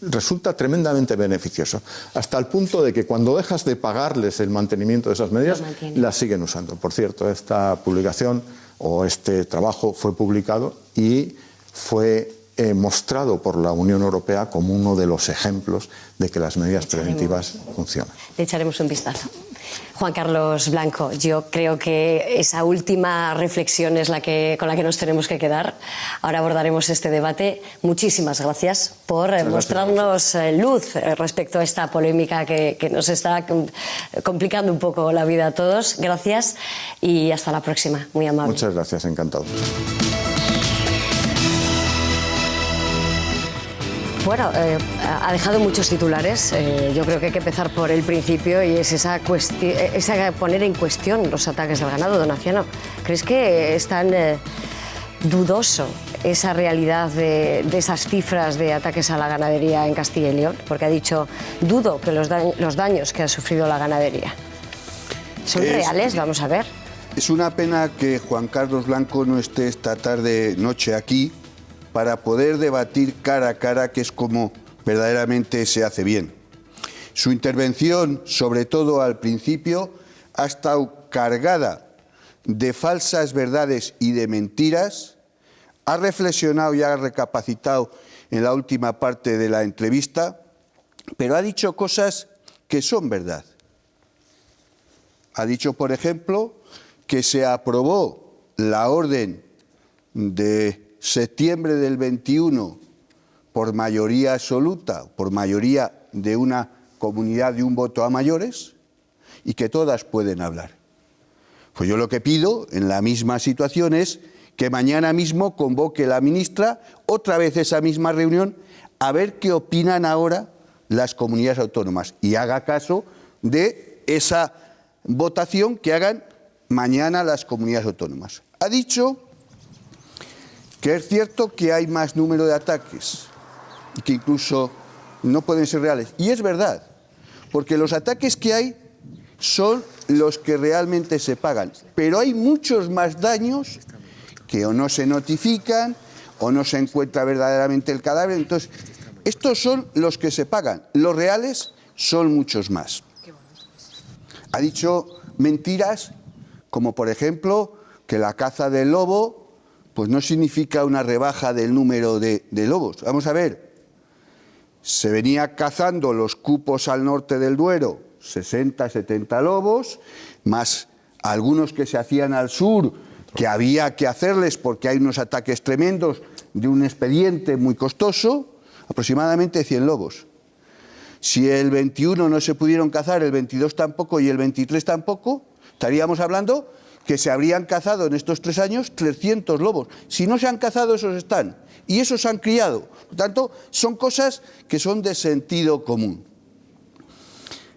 resulta tremendamente beneficioso, hasta el punto de que cuando dejas de pagarles el mantenimiento de esas medidas, las siguen usando. Por cierto, esta publicación o este trabajo fue publicado y fue mostrado por la Unión Europea como uno de los ejemplos de que las medidas preventivas funcionan. Le echaremos un vistazo. Juan Carlos Blanco, yo creo que esa última reflexión es con la que nos tenemos que quedar. Ahora abordaremos este debate. Muchísimas gracias por mostrarnos luz respecto a esta polémica que nos está complicando un poco la vida a todos. Gracias y hasta la próxima. Muy amable. Muchas gracias, encantado. Bueno, ha dejado muchos titulares. Yo creo que hay que empezar por el principio y es esa poner en cuestión los ataques del ganado. Don Aciano, ¿crees que es tan dudoso esa realidad de esas cifras de ataques a la ganadería en Castilla y León? Porque ha dicho, dudo que los daños que ha sufrido la ganadería. ¿Son reales? Vamos a ver. Es una pena que Juan Carlos Blanco no esté esta noche aquí, para poder debatir cara a cara, que es como verdaderamente se hace bien. Su intervención, sobre todo al principio, ha estado cargada de falsas verdades y de mentiras. Ha reflexionado y ha recapacitado en la última parte de la entrevista, pero ha dicho cosas que son verdad. Ha dicho, por ejemplo, que se aprobó la orden de septiembre del 21 por mayoría absoluta, por mayoría de una comunidad de un voto a mayores, y que todas pueden hablar. Pues yo lo que pido en la misma situación es que mañana mismo convoque la ministra otra vez esa misma reunión a ver qué opinan ahora las comunidades autónomas y haga caso de esa votación que hagan mañana las comunidades autónomas. Ha dicho que es cierto que hay más número de ataques y que incluso no pueden ser reales. Y es verdad, porque los ataques que hay son los que realmente se pagan. Pero hay muchos más daños que o no se notifican o no se encuentra verdaderamente el cadáver. Entonces, estos son los que se pagan. Los reales son muchos más. Ha dicho mentiras como, por ejemplo, que la caza del lobo pues no significa una rebaja del número de lobos. Vamos a ver, se venía cazando los cupos al norte del Duero, 60, 70 lobos, más algunos que se hacían al sur, que había que hacerles porque hay unos ataques tremendos de un expediente muy costoso, aproximadamente 100 lobos. Si el 21 no se pudieron cazar, el 22 tampoco y el 23 tampoco, estaríamos hablando que se habrían cazado en estos 3 años 300 lobos. Si no se han cazado, esos están. Y esos se han criado. Por tanto, son cosas que son de sentido común.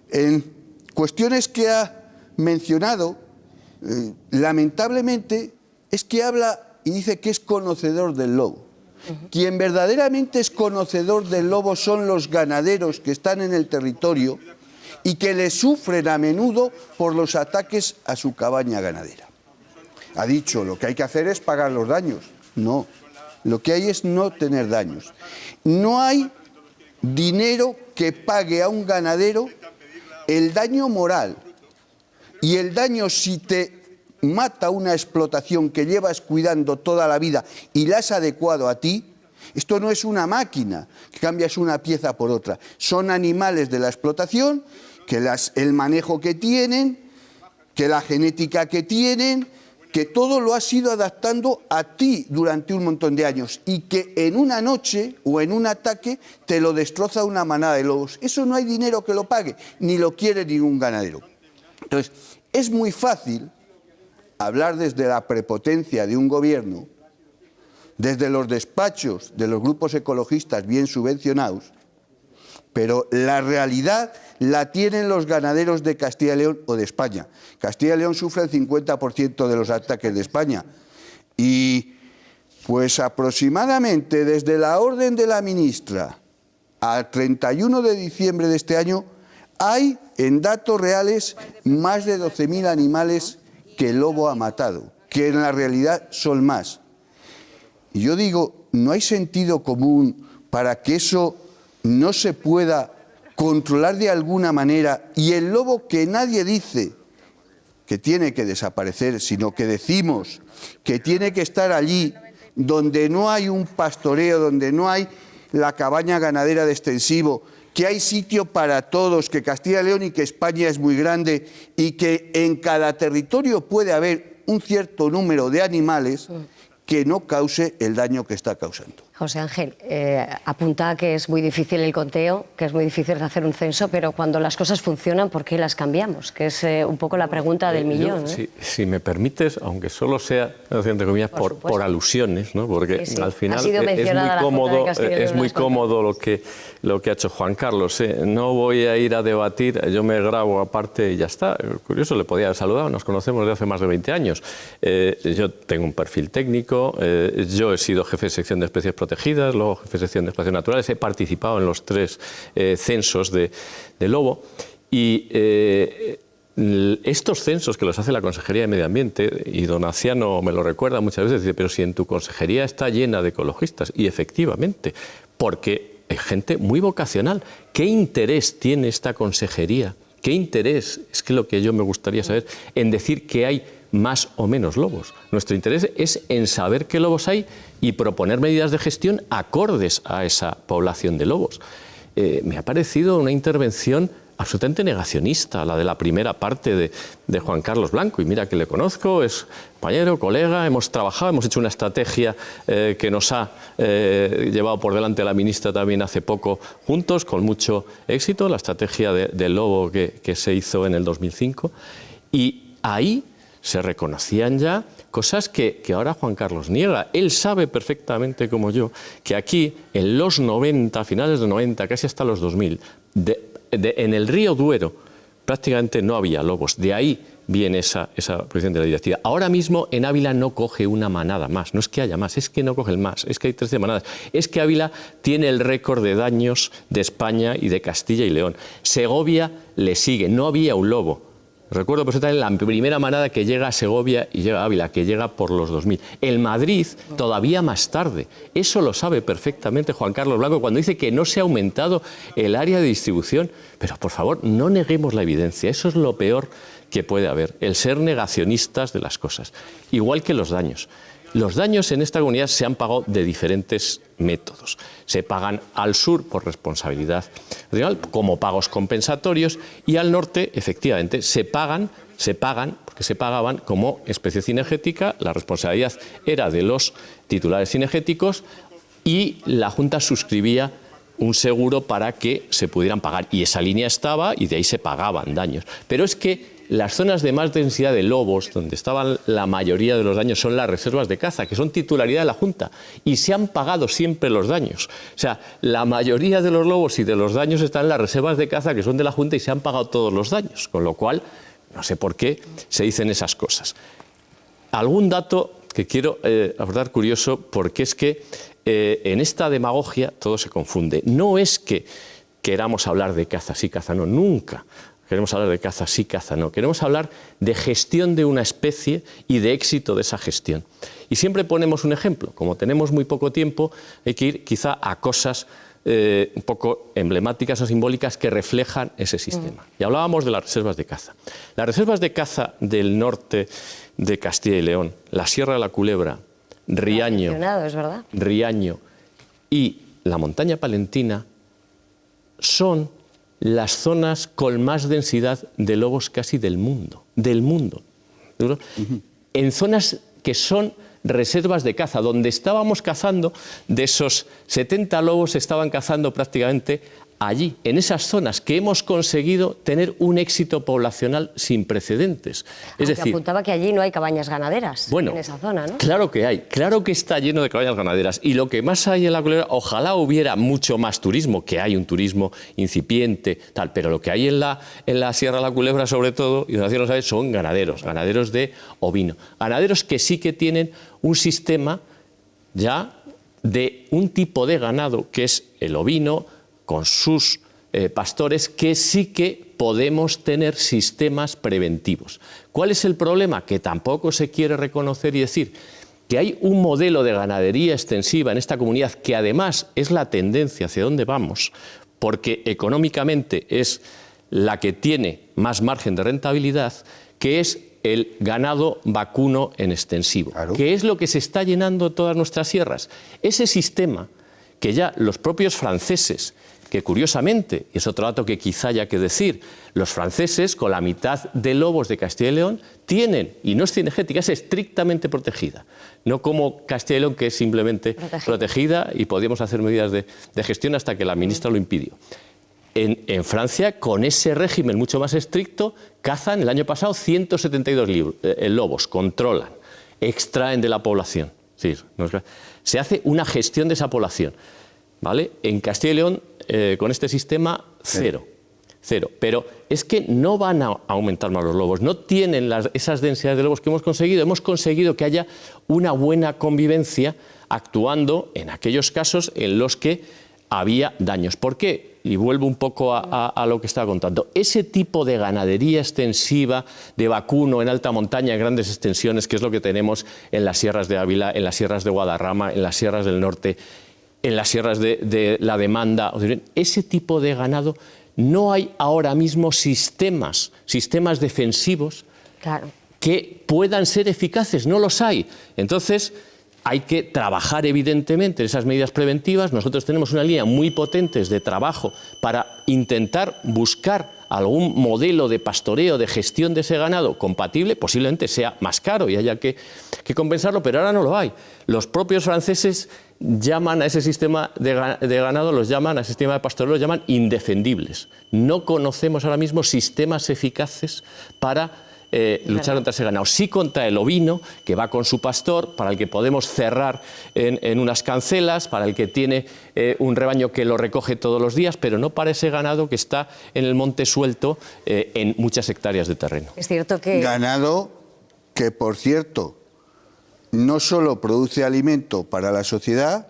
En cuestiones que ha mencionado, lamentablemente, es que habla y dice que es conocedor del lobo. Quien verdaderamente es conocedor del lobo son los ganaderos que están en el territorio y que le sufren a menudo por los ataques a su cabaña ganadera. Ha dicho, lo que hay que hacer es pagar los daños. No, lo que hay es no tener daños. No hay dinero que pague a un ganadero el daño moral y el daño si te mata una explotación que llevas cuidando toda la vida y la has adecuado a ti. Esto no es una máquina, que cambias una pieza por otra. Son animales de la explotación, que el manejo que tienen, que la genética que tienen, que todo lo has ido adaptando a ti durante un montón de años y que en una noche o en un ataque te lo destroza una manada de lobos. Eso no hay dinero que lo pague, ni lo quiere ningún ganadero. Entonces, es muy fácil hablar desde la prepotencia de un gobierno, desde los despachos de los grupos ecologistas bien subvencionados, pero la realidad la tienen los ganaderos de Castilla y León o de España. Castilla y León sufre el 50% de los ataques de España y pues aproximadamente desde la orden de la ministra al 31 de diciembre de este año hay en datos reales más de 12.000 animales que el lobo ha matado, que en la realidad son más. Y yo digo, ¿no hay sentido común para que eso no se pueda controlar de alguna manera y el lobo que nadie dice que tiene que desaparecer, sino que decimos que tiene que estar allí donde no hay un pastoreo, donde no hay la cabaña ganadera de extensivo, que hay sitio para todos, que Castilla y León y que España es muy grande y que en cada territorio puede haber un cierto número de animales que no cause el daño que está causando? José Ángel, apunta que es muy difícil el conteo, que es muy difícil hacer un censo, pero cuando las cosas funcionan, ¿por qué las cambiamos? Que es un poco la pregunta del millón. Si me permites, aunque solo sea, entre comillas, por alusiones, ¿no? Porque al final es muy cómodo lo que ha hecho Juan Carlos. No voy a ir a debatir, yo me grabo aparte y ya está. Curioso, le podía haber saludado, nos conocemos desde hace más de 20 años. Yo tengo un perfil técnico, yo he sido jefe de sección de especies protegidas, luego jefe de sección de espacios naturales, he participado en los 3 censos de lobo y estos censos que los hace la Consejería de Medio Ambiente, y don Aciano me lo recuerda muchas veces, dice, pero si en tu consejería está llena de ecologistas, y efectivamente, porque hay gente muy vocacional. ¿Qué interés tiene esta consejería? ¿Qué interés? Es que lo que yo me gustaría saber en decir que hay más o menos lobos. Nuestro interés es en saber qué lobos hay y proponer medidas de gestión acordes a esa población de lobos. Me ha parecido una intervención absolutamente negacionista, la de la primera parte de Juan Carlos Blanco, y mira que le conozco, es compañero, colega, hemos trabajado, hemos hecho una estrategia que nos ha llevado por delante la ministra también hace poco juntos, con mucho éxito, la estrategia del lobo que se hizo en el 2005, y ahí se reconocían ya cosas que ahora Juan Carlos niega. Él sabe perfectamente, como yo, que aquí, en los 90, finales de 90, casi hasta los 2000, en el río Duero prácticamente no había lobos. De ahí bien esa prohibición de la directiva. Ahora mismo en Ávila no coge una manada más, no es que haya más, es que no coge el más, es que hay 13 manadas. Es que Ávila tiene el récord de daños de España y de Castilla y León. Segovia le sigue, no había un lobo. Recuerdo perfectamente la primera manada que llega a Segovia y llega a Ávila, que llega por los 2000. El Madrid todavía más tarde. Eso lo sabe perfectamente Juan Carlos Blanco cuando dice que no se ha aumentado el área de distribución. Pero por favor, no neguemos la evidencia. Eso es lo peor que puede haber, el ser negacionistas de las cosas. Igual que los daños. Los daños en esta comunidad se han pagado de diferentes métodos. Se pagan al sur por responsabilidad regional, como pagos compensatorios, y al norte, efectivamente, se pagan, porque se pagaban como especie cinegética, la responsabilidad era de los titulares cinegéticos y la Junta suscribía un seguro para que se pudieran pagar. Y esa línea estaba y de ahí se pagaban daños. Pero es que las zonas de más densidad de lobos, donde estaban la mayoría de los daños, son las reservas de caza, que son titularidad de la Junta, y se han pagado siempre los daños. O sea, la mayoría de los lobos y de los daños están en las reservas de caza, que son de la Junta, y se han pagado todos los daños, con lo cual, no sé por qué se dicen esas cosas. Algún dato que quiero abordar curioso, porque es que en esta demagogia todo se confunde. No es que queramos hablar de caza sí, caza no, nunca. Queremos hablar de caza sí, caza no. Queremos hablar de gestión de una especie y de éxito de esa gestión. Y siempre ponemos un ejemplo. Como tenemos muy poco tiempo, hay que ir quizá a cosas un poco emblemáticas o simbólicas que reflejan ese sistema. Y hablábamos de las reservas de caza. Las reservas de caza del norte de Castilla y León, la Sierra de la Culebra, Riaño, es verdad. Riaño y la montaña palentina son las zonas con más densidad de lobos casi del mundo. En zonas que son reservas de caza, donde estábamos cazando, de esos 70 lobos estaban cazando prácticamente allí, en esas zonas que hemos conseguido tener un éxito poblacional sin precedentes. Es decir, apuntaba que allí no hay cabañas ganaderas, bueno, en esa zona, ¿no? Claro que hay, claro que está lleno de cabañas ganaderas, y lo que más hay en la Culebra, ojalá hubiera mucho más turismo, que hay un turismo incipiente, tal, pero lo que hay en la Sierra de la Culebra sobre todo, y Ignacio lo sabe, son ganaderos de ovino, ganaderos que sí que tienen un sistema ya de un tipo de ganado que es el ovino, con sus pastores, que sí que podemos tener sistemas preventivos. ¿Cuál es el problema? Que tampoco se quiere reconocer y decir que hay un modelo de ganadería extensiva en esta comunidad que además es la tendencia hacia donde vamos, porque económicamente es la que tiene más margen de rentabilidad, que es el ganado vacuno en extensivo, que es lo que se está llenando todas nuestras sierras. Ese sistema que ya los propios franceses, que curiosamente, y es otro dato que quizá haya que decir, los franceses con la mitad de lobos de Castilla y León tienen, y no es cinegética, es estrictamente protegida, no como Castilla y León que es simplemente protegida y podíamos hacer medidas de gestión hasta que la ministra lo impidió. En Francia, con ese régimen mucho más estricto, cazan el año pasado 172 lobos, controlan, extraen de la población. Sí, se hace una gestión de esa población. ¿Vale? En Castilla y León, con este sistema, cero. Pero es que no van a aumentar más los lobos, no tienen esas densidades de lobos que hemos conseguido. Hemos conseguido que haya una buena convivencia actuando en aquellos casos en los que había daños. ¿Por qué? Y vuelvo un poco a lo que estaba contando. Ese tipo de ganadería extensiva, de vacuno en alta montaña, en grandes extensiones, que es lo que tenemos en las sierras de Ávila, en las sierras de Guadarrama, en las sierras del norte, en las sierras de la Demanda, ese tipo de ganado, no hay ahora mismo sistemas defensivos que puedan ser eficaces, no los hay. Entonces, hay que trabajar evidentemente en esas medidas preventivas. Nosotros tenemos una línea muy potente de trabajo para intentar buscar algún modelo de pastoreo, de gestión de ese ganado compatible, posiblemente sea más caro y haya que compensarlo, pero ahora no lo hay. Los propios franceses llaman a ese sistema de ganado, a ese sistema de pastoreo, los llaman indefendibles. No conocemos ahora mismo sistemas eficaces para luchar contra ese ganado. Sí contra el ovino, que va con su pastor, para el que podemos cerrar en unas cancelas, para el que tiene un rebaño que lo recoge todos los días, pero no para ese ganado que está en el monte suelto en muchas hectáreas de terreno. Es cierto que... Ganado que, por cierto, no solo produce alimento para la sociedad,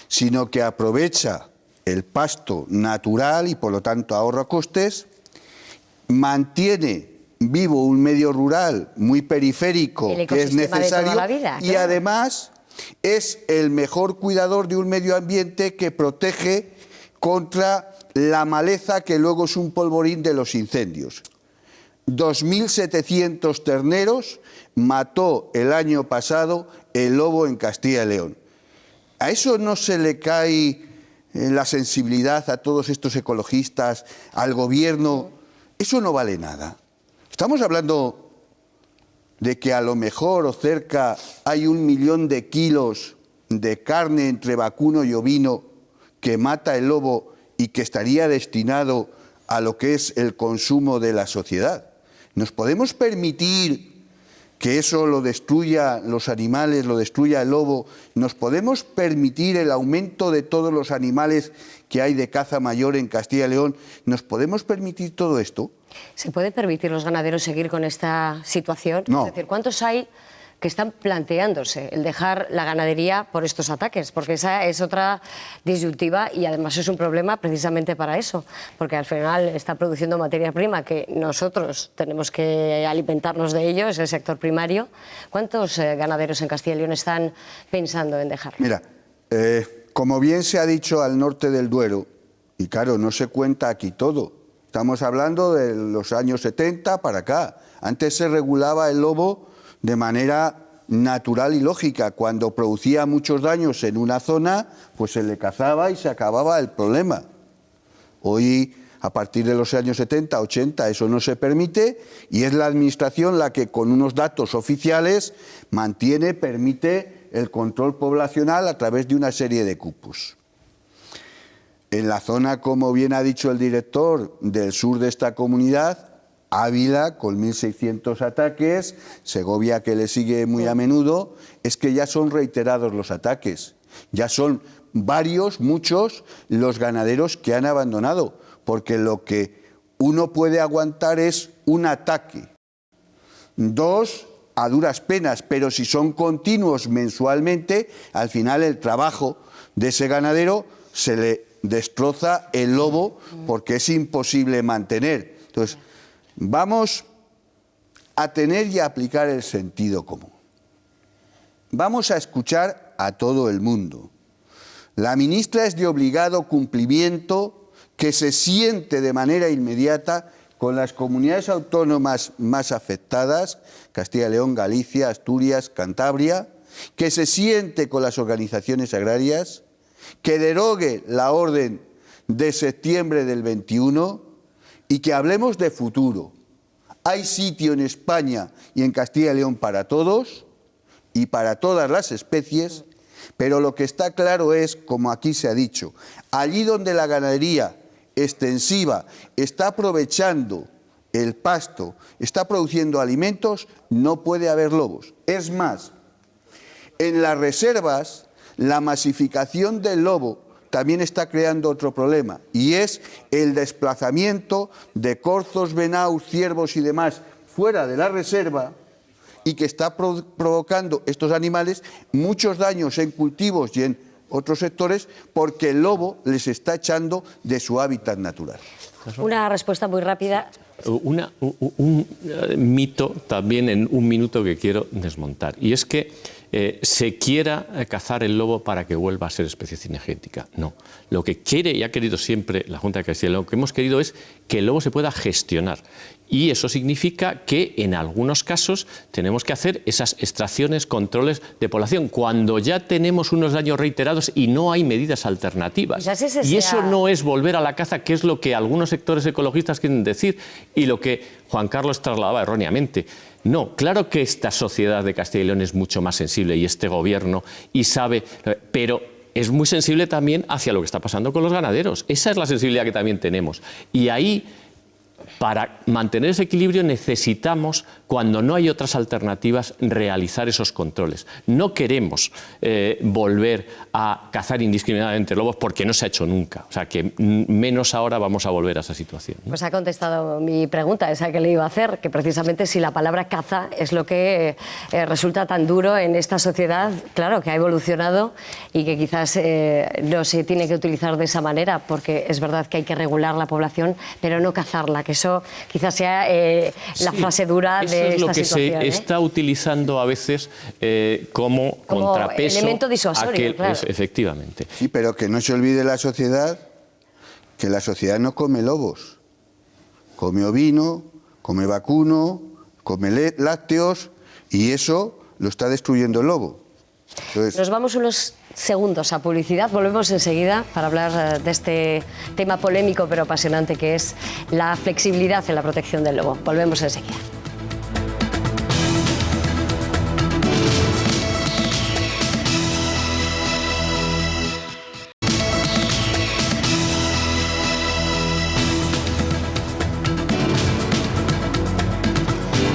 sino que aprovecha el pasto natural y por lo tanto ahorra costes, mantiene vivo un medio rural muy periférico que es necesario y además es el mejor cuidador de un medio ambiente que protege contra la maleza que luego es un polvorín de los incendios. 2.700 terneros mató el año pasado el lobo en Castilla y León. ¿A eso no se le cae la sensibilidad a todos estos ecologistas, al gobierno? Eso no vale nada. Estamos hablando de que a lo mejor o cerca hay 1 millón de kilos de carne entre vacuno y ovino que mata el lobo y que estaría destinado a lo que es el consumo de la sociedad. ¿Nos podemos permitir que eso lo destruya los animales, lo destruya el lobo? ¿Nos podemos permitir el aumento de todos los animales que hay de caza mayor en Castilla y León? ¿Nos podemos permitir todo esto? ¿Se puede permitir los ganaderos seguir con esta situación? No. Es decir, ¿cuántos hay que están planteándose el dejar la ganadería por estos ataques? Porque esa es otra disyuntiva y además es un problema precisamente para eso, porque al final está produciendo materia prima que nosotros tenemos que alimentarnos de ello, es el sector primario. ¿Cuántos ganaderos en Castilla y León están pensando en dejarlo? Mira, como bien se ha dicho al norte del Duero, y claro, no se cuenta aquí todo, estamos hablando de los años 70 para acá. Antes se regulaba el lobo de manera natural y lógica. Cuando producía muchos daños en una zona, pues se le cazaba y se acababa el problema. Hoy, a partir de los años 70, 80, eso no se permite y es la Administración la que con unos datos oficiales permite el control poblacional a través de una serie de cupos. En la zona, como bien ha dicho el director, del sur de esta comunidad, Ávila, con 1.600 ataques, Segovia, que le sigue muy a menudo, es que ya son reiterados los ataques. Ya son varios, muchos, los ganaderos que han abandonado, porque lo que uno puede aguantar es un ataque. 2, a duras penas, pero si son continuos mensualmente, al final el trabajo de ese ganadero se le destroza el lobo porque es imposible mantener. Entonces, vamos a tener y a aplicar el sentido común. Vamos a escuchar a todo el mundo. La ministra es de obligado cumplimiento que se siente de manera inmediata con las comunidades autónomas más afectadas, Castilla y León, Galicia, Asturias, Cantabria, que se siente con las organizaciones agrarias, que derogue la orden de septiembre del 21 y que hablemos de futuro. Hay sitio en España y en Castilla y León para todos y para todas las especies, pero lo que está claro es, como aquí se ha dicho, allí donde la ganadería extensiva está aprovechando el pasto, está produciendo alimentos, no puede haber lobos. Es más, en las reservas, la masificación del lobo también está creando otro problema, y es el desplazamiento de corzos, venados, ciervos y demás fuera de la reserva, y que está provocando estos animales muchos daños en cultivos y en otros sectores porque el lobo les está echando de su hábitat natural. Una respuesta muy rápida. Un mito también en un minuto que quiero desmontar, y es que se quiera cazar el lobo para que vuelva a ser especie cinegética. No, lo que quiere y ha querido siempre la Junta de Castilla y León, lo que hemos querido es que el lobo se pueda gestionar, y eso significa que en algunos casos tenemos que hacer esas extracciones, controles de población, cuando ya tenemos unos daños reiterados y no hay medidas alternativas. Y eso no es volver a la caza, que es lo que algunos sectores ecologistas quieren decir y lo que Juan Carlos trasladaba erróneamente. No, claro que esta sociedad de Castilla y León es mucho más sensible, y este gobierno, y sabe, pero es muy sensible también hacia lo que está pasando con los ganaderos. Esa es la sensibilidad que también tenemos. Y ahí para mantener ese equilibrio necesitamos, cuando no hay otras alternativas, realizar esos controles. No queremos volver a cazar indiscriminadamente lobos porque no se ha hecho nunca. O sea, que menos ahora vamos a volver a esa situación, ¿no? Pues ha contestado mi pregunta, esa que le iba a hacer, que precisamente si la palabra caza es lo que resulta tan duro en esta sociedad, claro, que ha evolucionado y que quizás no se tiene que utilizar de esa manera, porque es verdad que hay que regular la población, pero no cazarla, que eso quizás sea la frase dura de esta situación. Eso es lo que se está utilizando a veces como contrapeso. Elemento disuasorio, claro. Efectivamente. Sí, pero que no se olvide la sociedad que la sociedad no come lobos. Come ovino, come vacuno, come lácteos y eso lo está destruyendo el lobo. Entonces, nos vamos unos segundos a publicidad, volvemos enseguida para hablar de este tema polémico pero apasionante que es la flexibilidad en la protección del lobo. Volvemos enseguida.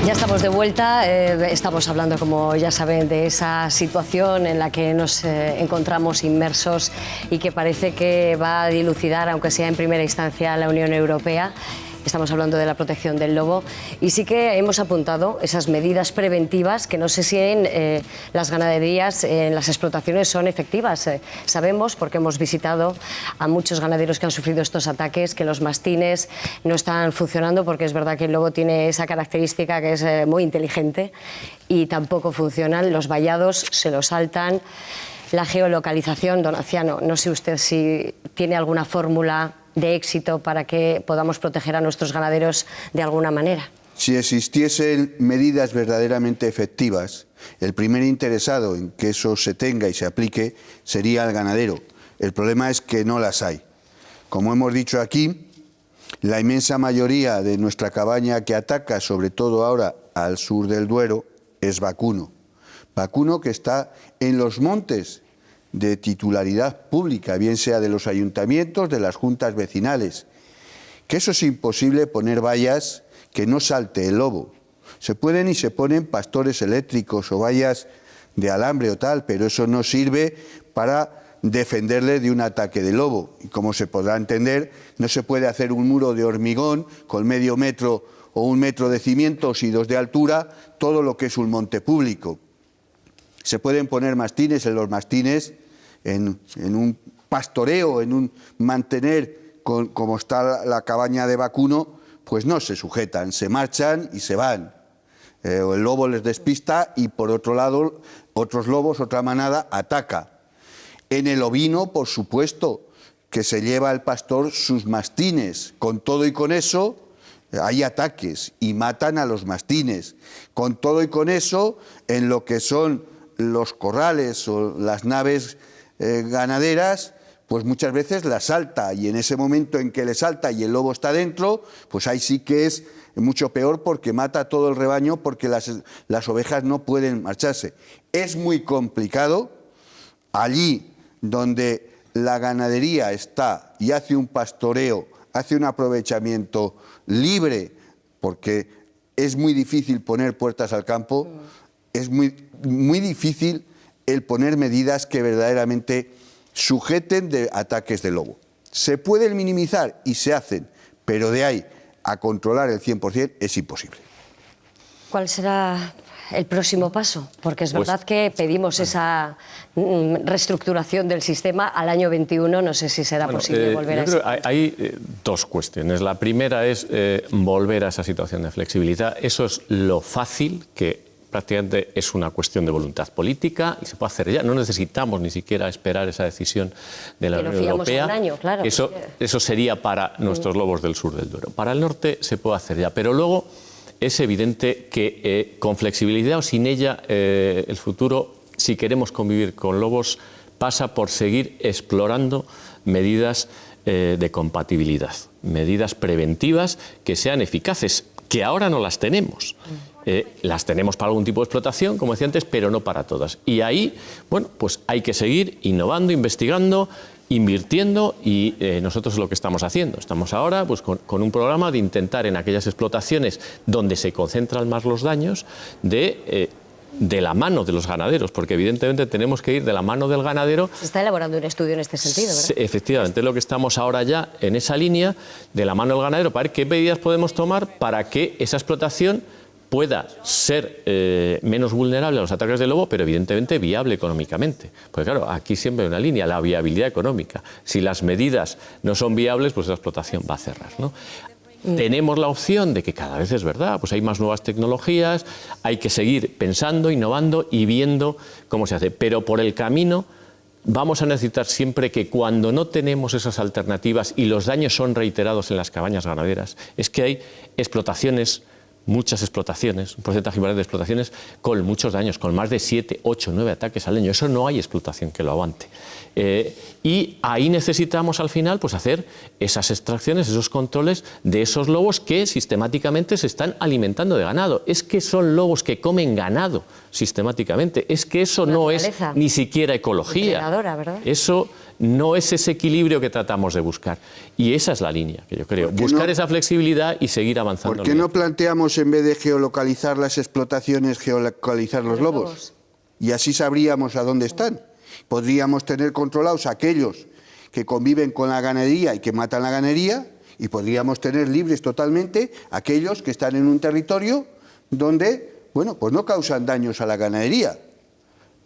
Ya estamos de vuelta, estamos hablando, como ya saben, de esa situación en la que nos encontramos inmersos y que parece que va a dilucidar, aunque sea en primera instancia, la Unión Europea. Estamos hablando de la protección del lobo y sí que hemos apuntado esas medidas preventivas que no sé si en las ganaderías, en las explotaciones son efectivas. Sabemos, porque hemos visitado a muchos ganaderos que han sufrido estos ataques, que los mastines no están funcionando porque es verdad que el lobo tiene esa característica que es muy inteligente y tampoco funcionan. Los vallados se los saltan. La geolocalización, don Aciano, no sé usted si tiene alguna fórmula de éxito para que podamos proteger a nuestros ganaderos de alguna manera. Si existiesen medidas verdaderamente efectivas, el primer interesado en que eso se tenga y se aplique sería el ganadero. El problema es que no las hay. Como hemos dicho aquí, la inmensa mayoría de nuestra cabaña que ataca, sobre todo ahora al sur del Duero, es vacuno. Vacuno que está en los montes de titularidad pública, bien sea de los ayuntamientos, de las juntas vecinales. Que eso es imposible poner vallas que no salte el lobo. Se pueden y se ponen pastores eléctricos o vallas de alambre o tal, pero eso no sirve para defenderle de un ataque de lobo. Y como se podrá entender, no se puede hacer un muro de hormigón con medio metro o 1 metro de cimientos y 2 de altura, todo lo que es un monte público. Se pueden poner mastines, en los mastines, en un pastoreo, en un mantener, como está la cabaña de vacuno, pues no se sujetan, se marchan y se van. O el lobo les despista y por otro lado, otros lobos, otra manada, ataca. En el ovino, por supuesto, que se lleva el pastor sus mastines. Con todo y con eso, hay ataques y matan a los mastines. Con todo y con eso, en lo que son los corrales o las naves ganaderas, pues muchas veces la salta y en ese momento en que le salta y el lobo está dentro, pues ahí sí que es mucho peor porque mata a todo el rebaño porque las ovejas no pueden marcharse. Es muy complicado allí donde la ganadería está y hace un pastoreo, hace un aprovechamiento libre, porque es muy difícil poner puertas al campo, es muy difícil el poner medidas que verdaderamente sujeten de ataques de lobo. Se pueden minimizar y se hacen, pero de ahí a controlar el 100% es imposible. ¿Cuál será el próximo paso? Porque es verdad que pedimos esa reestructuración del sistema al año 21, no sé si será posible volver a eso. Hay dos cuestiones. La primera es volver a esa situación de flexibilidad. Eso es lo fácil, que prácticamente es una cuestión de voluntad política y se puede hacer ya. No necesitamos ni siquiera esperar esa decisión de la Unión Europea. Un año, claro. Eso sería para nuestros lobos del sur del Duero. Para el norte se puede hacer ya, pero luego es evidente que con flexibilidad o sin ella el futuro, si queremos convivir con lobos, pasa por seguir explorando medidas de compatibilidad, medidas preventivas que sean eficaces, que ahora no las tenemos. Las tenemos para algún tipo de explotación, como decía antes, pero no para todas. Y ahí, bueno, pues hay que seguir innovando, investigando invirtiendo y nosotros lo que estamos haciendo. Estamos ahora pues, con un programa de intentar en aquellas explotaciones donde se concentran más los daños de la mano de los ganaderos, porque evidentemente tenemos que ir de la mano del ganadero. Se está elaborando un estudio en este sentido, ¿verdad? Efectivamente, es lo que estamos ahora ya en esa línea de la mano del ganadero para ver qué medidas podemos tomar para que esa explotación pueda ser menos vulnerable a los ataques del lobo, pero evidentemente viable económicamente. Porque claro, aquí siempre hay una línea, la viabilidad económica. Si las medidas no son viables, pues la explotación va a cerrar, ¿no? Tenemos la opción de que cada vez es verdad, pues hay más nuevas tecnologías, hay que seguir pensando, innovando y viendo cómo se hace. Pero por el camino vamos a necesitar siempre que cuando no tenemos esas alternativas y los daños son reiterados en las cabañas ganaderas, es que hay explotaciones, muchas explotaciones, un porcentaje importante de explotaciones con muchos daños, con más de 7, 8, 9 ataques al año. Eso no hay explotación que lo aguante. Y ahí necesitamos al final pues hacer esas extracciones, esos controles de esos lobos que sistemáticamente se están alimentando de ganado. Es que son lobos que comen ganado sistemáticamente. Es que eso no es ni siquiera ecología. ¿Verdad? Eso no es ese equilibrio que tratamos de buscar. Y esa es la línea que yo creo. Buscar esa flexibilidad y seguir avanzando. ¿Por qué no planteamos, en vez de geolocalizar las explotaciones, geolocalizar los lobos? Y así sabríamos a dónde están. Podríamos tener controlados aquellos que conviven con la ganadería y que matan la ganadería, y podríamos tener libres totalmente aquellos que están en un territorio donde, bueno, pues no causan daños a la ganadería.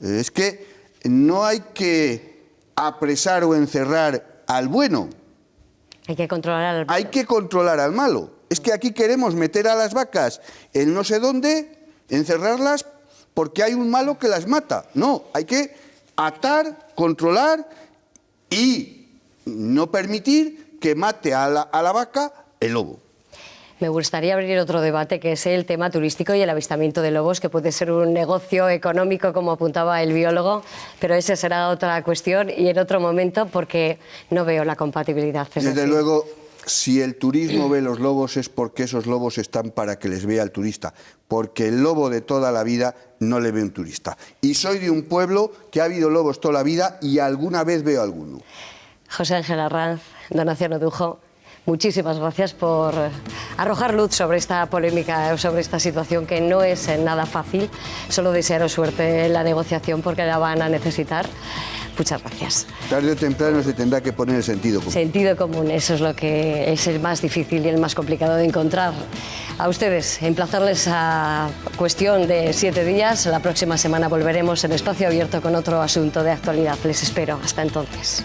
Es que no hay que apresar o encerrar al bueno. Hay que controlar al malo. Hay que controlar al malo. Es que aquí queremos meter a las vacas en no sé dónde, encerrarlas porque hay un malo que las mata. No, hay que atar, controlar y no permitir que mate a la vaca el lobo. Me gustaría abrir otro debate, que es el tema turístico y el avistamiento de lobos, que puede ser un negocio económico, como apuntaba el biólogo, pero esa será otra cuestión y en otro momento, porque no veo la compatibilidad. Desde luego, si el turismo ve los lobos es porque esos lobos están para que les vea el turista, porque el lobo de toda la vida no le ve un turista. Y soy de un pueblo que ha habido lobos toda la vida y alguna vez veo alguno. José Ángel Arranz, Donación Odujo, muchísimas gracias por arrojar luz sobre esta polémica, sobre esta situación que no es nada fácil. Solo desearos suerte en la negociación porque la van a necesitar. Muchas gracias. Tarde o temprano se tendrá que poner el sentido común. Sentido común, eso es lo que es el más difícil y el más complicado de encontrar. A ustedes, emplazarles a cuestión de 7 días. La próxima semana volveremos en Espacio Abierto con otro asunto de actualidad. Les espero. Hasta entonces.